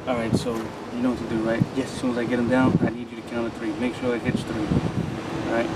Alright, so you know what to do, right? Yes, as soon as I get him down, I need you to count to 3. Make sure it hits 3. Alright?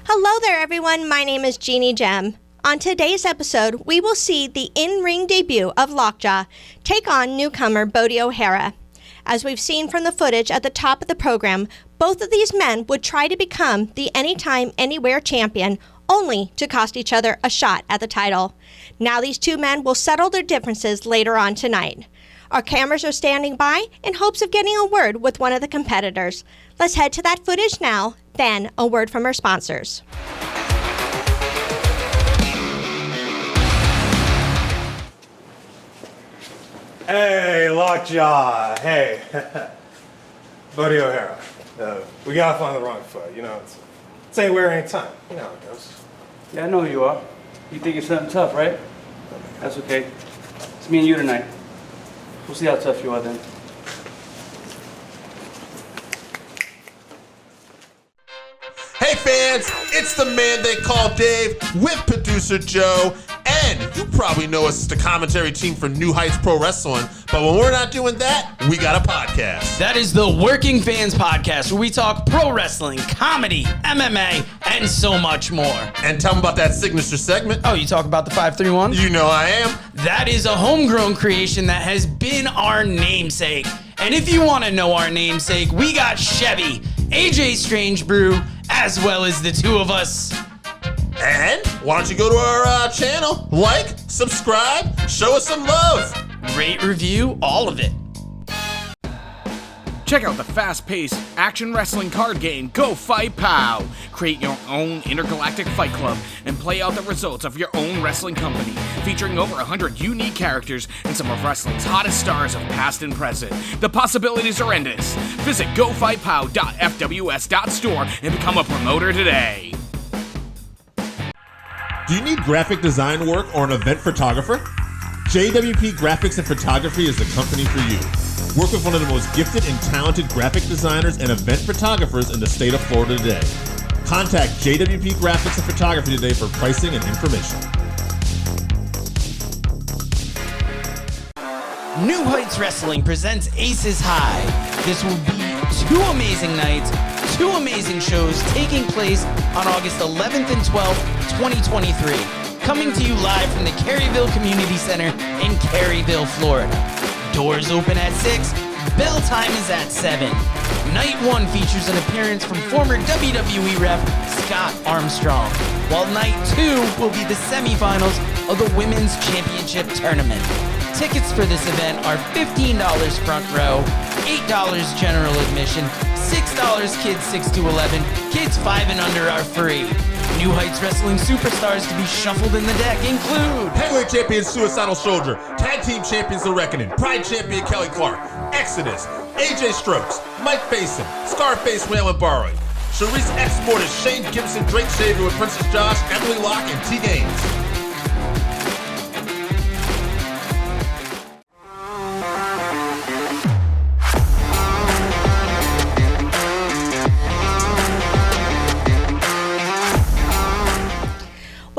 Hello there, everyone. My name is Jeannie Gem. On today's episode, we will see the in-ring debut of LockJaw take on newcomer Bodhi Hara. As we've seen from the footage at the top of the program, both of these men would try to become the Anytime, Anywhere champion, only to cost each other a shot at the title. Now these two men will settle their differences later on tonight. Our cameras are standing by in hopes of getting a word with one of the competitors. Let's head to that footage now, then a word from our sponsors. Hey, LockJaw. Hey. Bodhi Hara. We got off on the wrong foot. You know, it's anywhere, anytime. You know how it goes. Yeah, I know who you are. You think it's something tough, right? That's okay. It's me and you tonight. We'll see how tough you are then. Hey fans, it's the man they call Dave with producer Joe, and you probably know us as the commentary team for New Heights Pro Wrestling, but when we're not doing that, we got a podcast. That is the Working Fans Podcast, where we talk pro wrestling, comedy, MMA, and so much more. And tell them about that signature segment. Oh, you talk about the 531? You know I am. That is a homegrown creation that has been our namesake. And if you want to know our namesake, we got Chevy, AJ Strange Brew, as well as the two of us. And why don't you go to our channel, like, subscribe, show us some love. Rate, review, all of it. Check out the fast-paced action wrestling card game, Go Fight Pow! Create your own intergalactic fight club and play out the results of your own wrestling company, featuring over 100 unique characters and some of wrestling's hottest stars of past and present. The possibilities are endless. Visit gofightpow.fws.store and become a promoter today. Do you need graphic design work or an event photographer? JWP Graphics and Photography is the company for you. Work with one of the most gifted and talented graphic designers and event photographers in the state of Florida today. Contact JWP Graphics and Photography today for pricing and information. New Heights Wrestling presents Aces High. This will be 2 amazing nights, 2 amazing shows taking place on August 11th and 12th, 2023. Coming to you live from the Caryville Community Center in Caryville, Florida. Doors open at 6, bell time is at 7. Night 1 features an appearance from former WWE ref Scott Armstrong, while night 2 will be the semifinals of the Women's Championship Tournament. Tickets for this event are $15 front row, $8 general admission, $6 kids 6 to 11, kids 5 and under are free. New Heights Wrestling superstars to be shuffled in the deck include Heavyweight Champion Suicidal Soldier, Tag Team Champions The Reckoning, Pride Champion Kelly Clark, Exodus, AJ Strokes, Mike Faison, Scarface Waylon Barrow, Charisse X Mortis, Shane Gibson, Drake Xavier with Princess Josh, Emily Locke, and T Gaines.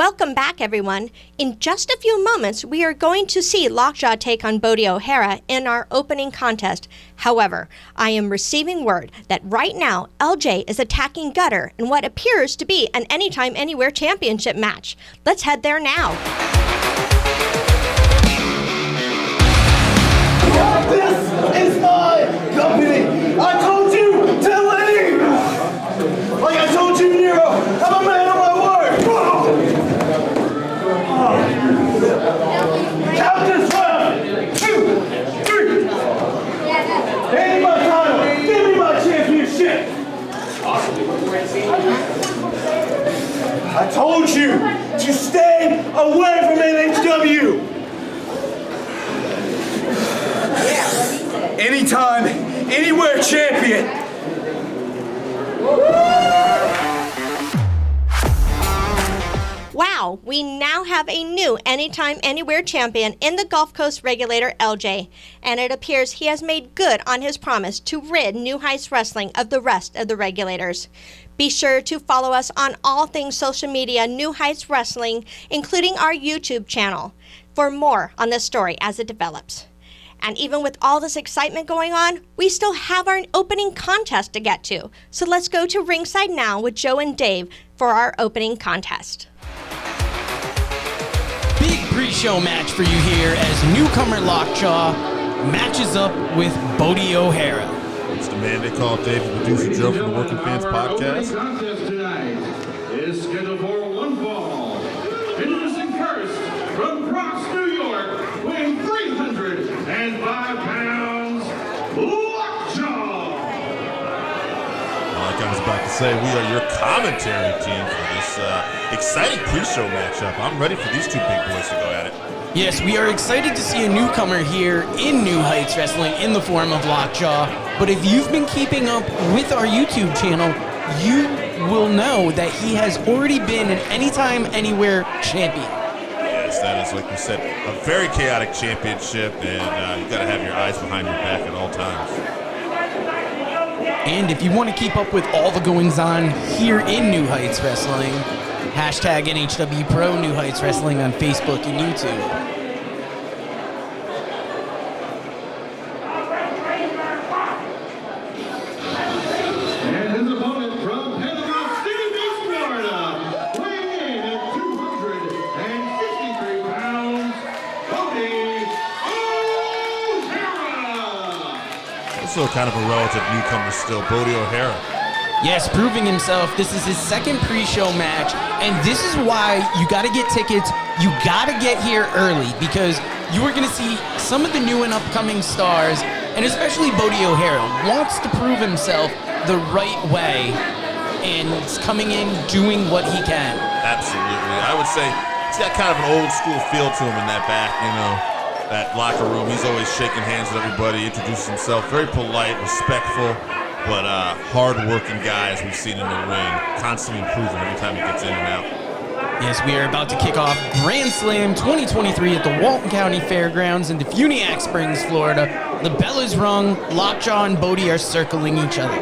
Welcome back, everyone. In just a few moments, we are going to see LockJaw take on Bodhi O'Hara in our opening contest. However, I am receiving word that right now, LJ is attacking Gutter in what appears to be an Anytime Anywhere championship match. Let's head there now. This is my company. I told you to leave. Like I told you, Nero, I'm a man of my word. Count this 1, 2, 3. Hand me my title. Give me my championship. I told you to stay away from NHW. Anytime, anywhere champion. Wow, we now have a new Anytime Anywhere champion in the Gulf Coast regulator LJ, and it appears he has made good on his promise to rid New Heights Wrestling of the rest of the regulators. Be sure to follow us on all things social media New Heights Wrestling, including our YouTube channel, for more on this story as it develops. And even with all this excitement going on, we still have our opening contest to get to. So let's go to ringside now with Joe and Dave for our opening contest. Big pre-show match for you here as newcomer LockJaw matches up with Bodhi O'Hara. It's the man they call Dave, the producer Joe from the Working Fans Podcast. The contest tonight is scheduled for one fall. Introducing first from Bronx, New York, weighing 305 pounds, LockJaw. Like I was about to say, we are your commentary team for this exciting pre-show matchup. I'm ready for these two big boys to go at it. Yes, we are excited to see a newcomer here in New Heights Wrestling in the form of LockJaw. But if you've been keeping up with our YouTube channel, you will know that he has already been an Anytime Anywhere champion. Yes, that is, like we said, a very chaotic championship, and you got to have your eyes behind your back at all times. And if you want to keep up with all the goings-on here in New Heights Wrestling, hashtag NHW Pro New Heights Wrestling on Facebook and YouTube. And his opponent from Panama City Beach, Florida, weighing in at 253 pounds, Bodhi O'Hara. Also kind of a relative newcomer still, Bodhi O'Hara. Yes, proving himself. This is his second pre-show match, and this is why you got to get tickets. You got to get here early because you are going to see some of the new and upcoming stars, and especially Bodhi O'Hara wants to prove himself the right way, and is coming in doing what he can. Absolutely. I would say he's got kind of an old school feel to him in that back, that locker room. He's always shaking hands with everybody, introduces himself, very polite, respectful, but hard-working guy, as we've seen in the ring, constantly improving every time he gets in and out. Yes, we are about to kick off Grand Slam 2023 at the Walton County Fairgrounds in Defuniak Springs, Florida. The bell is rung. LockJaw and Bodhi are circling each other.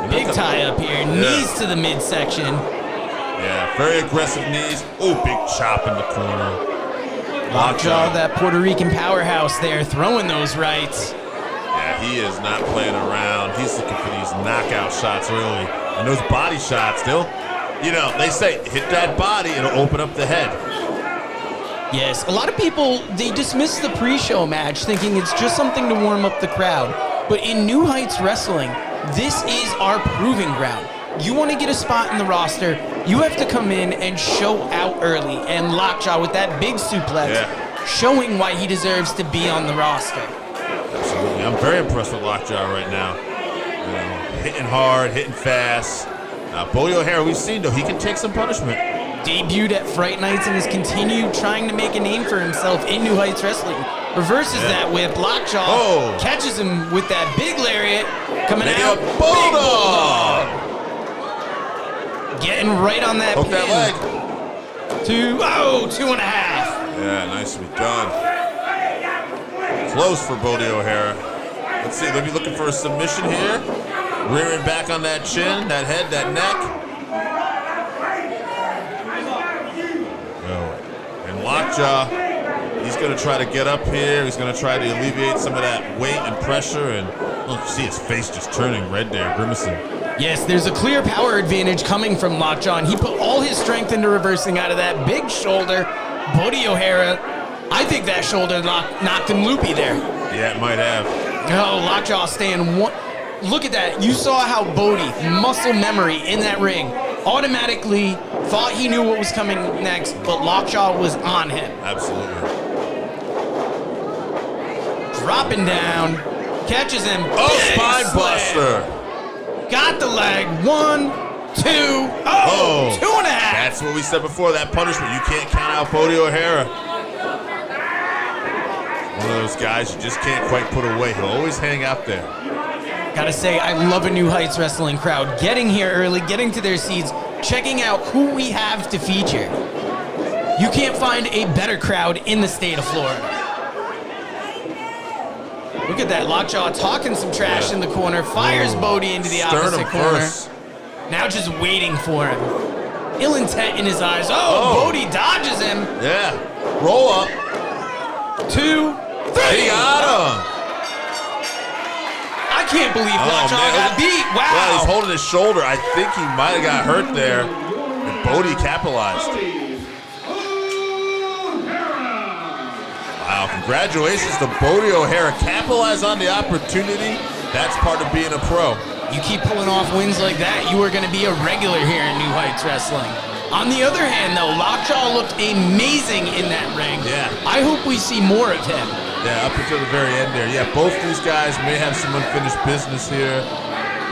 Big tie up here, knees to the midsection. Yeah, very aggressive knees. Oh, big chop in the corner. LockJaw, that Puerto Rican powerhouse there, throwing those rights. Yeah, he is not playing around. He's looking for these knockout shots early. And those body shots, they say, hit that body, it'll open up the head. Yes, a lot of people, they dismiss the pre-show match thinking it's just something to warm up the crowd. But in New heights wrestling, this is our proving ground. You want to get a spot in the roster, you have to come in and show out early. And LockJaw with that big suplex, showing why he deserves to be on the roster. Absolutely. I'm very impressed with LockJaw right now. Hitting hard, hitting fast. Bodhi O'Hara, we've seen, though, he can take some punishment. Debuted at Fright Nights and has continued trying to make a name for himself in New Heights Wrestling. Reverses that whip. LockJaw catches him with that big lariat. Coming out. Bulldog! Getting right on that Hook pin. that leg. 2.5. Yeah, nicely done. Close for Bodhi O'Hara. Let's see, they'll be looking for a submission here. Rearing back on that chin, that head, that neck. LockJaw. He's going to try to get up here. He's going to try to alleviate some of that weight and pressure. And look, you see his face just turning red there, grimacing. Yes, there's a clear power advantage coming from LockJaw, and he put all his strength into reversing out of that big shoulder. Bodhi O'Hara, I think that shoulder knocked him loopy there. Yeah, it might have. Oh, LockJaw staying one. Look at that. You saw how Bodhi, muscle memory in that ring, automatically thought he knew what was coming next, but LockJaw was on him. Absolutely. Dropping down, catches him. Oh, Big spine slam. buster. Got the leg. 1, 2. Oh, 2.5. That's what we said before, that punishment. You can't count out Bodhi O'Hara. One of those guys you just can't quite put away. He'll always hang out there. Gotta say, I love a New Heights Wrestling crowd. Getting here early, getting to their seats, checking out who we have to feature. You can't find a better crowd in the state of Florida. Look at that, LockJaw talking some trash in the corner, fires Bodhi into the opposite corner. First. Now just waiting for him. Ill intent in his eyes. Oh, Bodhi dodges him. Yeah. Roll up. 2, 3. He got him. I can't believe LockJaw got beat. Wow. Well, he's holding his shoulder. I think he might have got hurt there. And Bodhi capitalized. Wow, congratulations to Bodhi O'Hara. Capitalize on the opportunity. That's part of being a pro. You keep pulling off wins like that, you are going to be a regular here in New Heights Wrestling. On the other hand, though, LockJaw looked amazing in that ring. Yeah. I hope we see more of him. Yeah, up until the very end there. Yeah, both these guys may have some unfinished business here.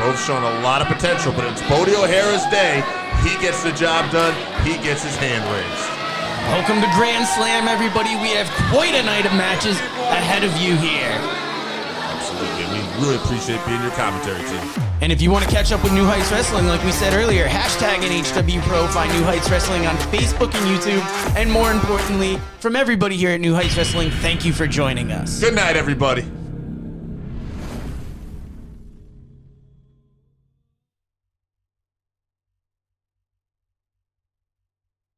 Both showing a lot of potential, but it's Bodhi O'Hara's day. He gets the job done. He gets his hand raised. Welcome to Grand Slam, everybody. We have quite a night of matches ahead of you here. Absolutely. We really appreciate being your commentary team. And if you want to catch up with New Heights Wrestling, like we said earlier, hashtag NHW Pro, find New Heights Wrestling on Facebook and YouTube. And more importantly, from everybody here at New Heights Wrestling, thank you for joining us. Good night, everybody.